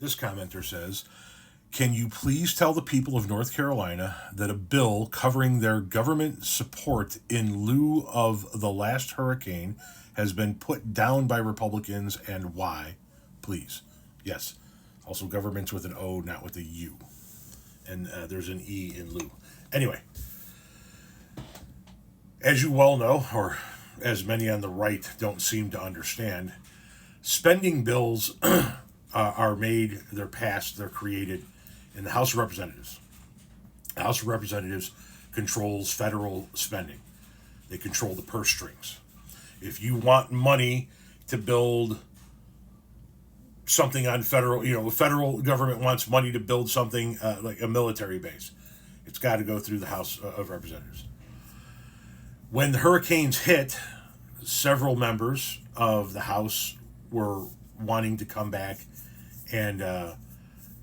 This commenter says, can you please tell the people of North Carolina that a bill covering their government support in lieu of the last hurricane has been put down by Republicans and why? Please. Yes. Also, government's with an O, not with a U. And there's an E in lieu. Anyway, as you well know, or as many on the right don't seem to understand, spending bills are made, they're passed, they're created in the House of Representatives. The House of Representatives controls federal spending. They control the purse strings. If you want money to build something on federal, the federal government wants money to build something like a military base, it's got to go through the House of Representatives. When the hurricanes hit, several members of the House were wanting to come back and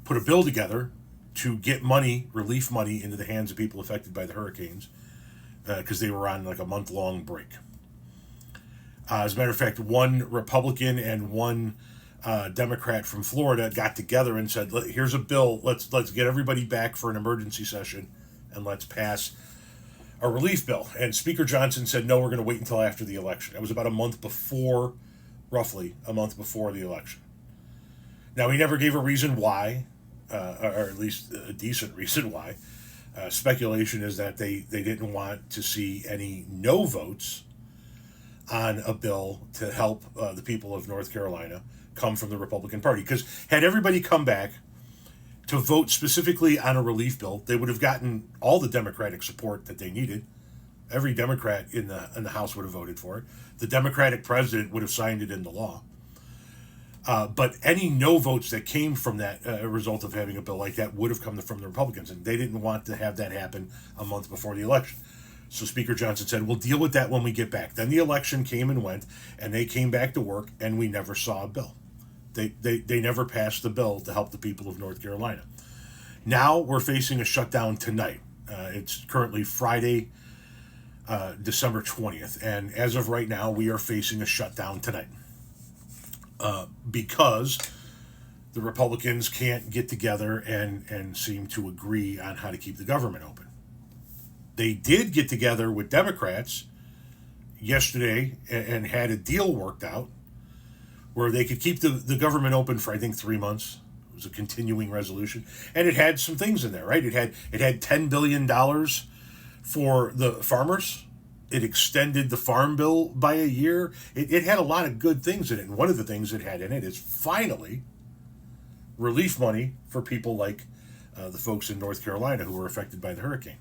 put a bill together to get money, relief money, into the hands of people affected by the hurricanes because they were on like a month-long break. As a matter of fact, one Republican and one Democrat from Florida got together and said, here's a bill, let's get everybody back for an emergency session and let's pass a relief bill. And Speaker Johnson said, no, we're going to wait until after the election. That was about roughly a month before the election. Now, he never gave a reason why, or at least a decent reason why. Speculation is that they didn't want to see any no votes on a bill to help the people of North Carolina come from the Republican Party. Because had everybody come back to vote specifically on a relief bill, they would have gotten all the Democratic support that they needed. Every Democrat in the House would have voted for it. The Democratic president would have signed it into law. But any no votes that came from that result of having a bill like that would have come from the Republicans, and they didn't want to have that happen a month before the election. So Speaker Johnson said, we'll deal with that when we get back. Then the election came and went, and they came back to work, and we never saw a bill. They never passed the bill to help the people of North Carolina. Now we're facing a shutdown tonight. It's currently Friday, December 20th, and as of right now, we are facing a shutdown tonight. Because the Republicans can't get together and seem to agree on how to keep the government open. They did get together with Democrats yesterday and had a deal worked out where they could keep the government open for, I think, 3 months. It was a continuing resolution. And it had some things in there, right? It had $10 billion for the farmers. It extended the farm bill by a year. It had a lot of good things in it. And one of the things it had in it is finally relief money for people like the folks in North Carolina who were affected by the hurricane.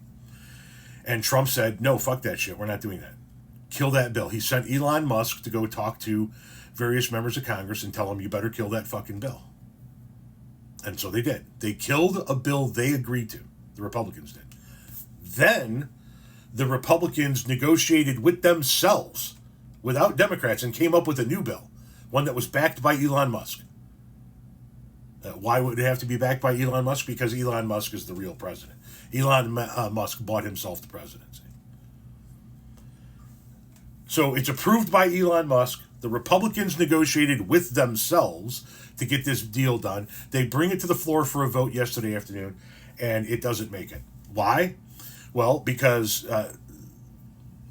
And Trump said, no, fuck that shit. We're not doing that. Kill that bill. He sent Elon Musk to go talk to various members of Congress and tell them, you better kill that fucking bill. And so they did. They killed a bill they agreed to. The Republicans did. Then the Republicans negotiated with themselves without Democrats and came up with a new bill, one that was backed by Elon Musk. Why would it have to be backed by Elon Musk? Because Elon Musk is the real president. Elon Musk bought himself the presidency. So it's approved by Elon Musk. The Republicans negotiated with themselves to get this deal done. They bring it to the floor for a vote yesterday afternoon, and it doesn't make it. Why? Well, because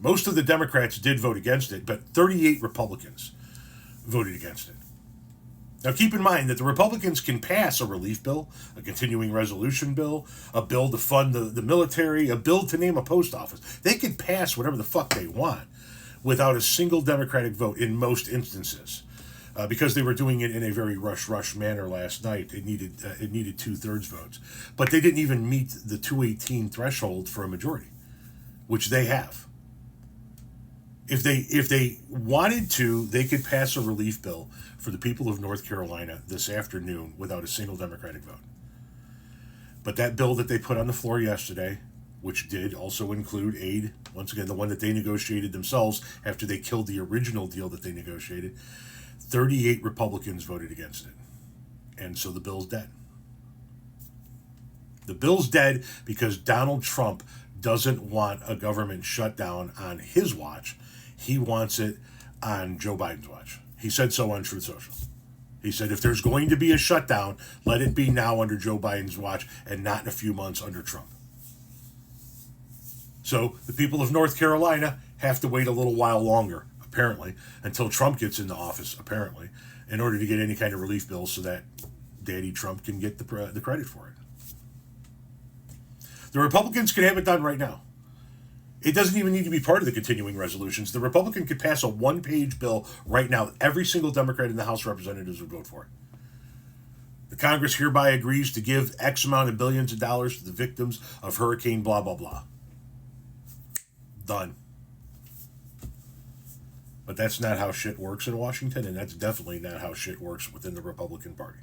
most of the Democrats did vote against it, but 38 Republicans voted against it. Now, keep in mind that the Republicans can pass a relief bill, a continuing resolution bill, a bill to fund the military, a bill to name a post office. They can pass whatever the fuck they want without a single Democratic vote in most instances. Because they were doing it in a very rush manner last night. It needed 2/3 votes. But they didn't even meet the 218 threshold for a majority, which they have. If they wanted to, they could pass a relief bill for the people of North Carolina this afternoon without a single Democratic vote. But that bill that they put on the floor yesterday, which did also include aid, once again, the one that they negotiated themselves after they killed the original deal that they negotiated, 38 Republicans voted against it. And so the bill's dead. The bill's dead because Donald Trump doesn't want a government shutdown on his watch. He wants it on Joe Biden's watch. He said so on Truth Social. He said, if there's going to be a shutdown, let it be now under Joe Biden's watch and not in a few months under Trump. So the people of North Carolina have to wait a little while longer, apparently, until Trump gets into office, apparently, in order to get any kind of relief bills so that Daddy Trump can get the credit for it. The Republicans can have it done right now. It doesn't even need to be part of the continuing resolutions. The Republican could pass a one-page bill right now. Every single Democrat in the House of Representatives would vote for it. The Congress hereby agrees to give X amount of billions of dollars to the victims of Hurricane blah, blah, blah. Done. But that's not how shit works in Washington, and that's definitely not how shit works within the Republican Party.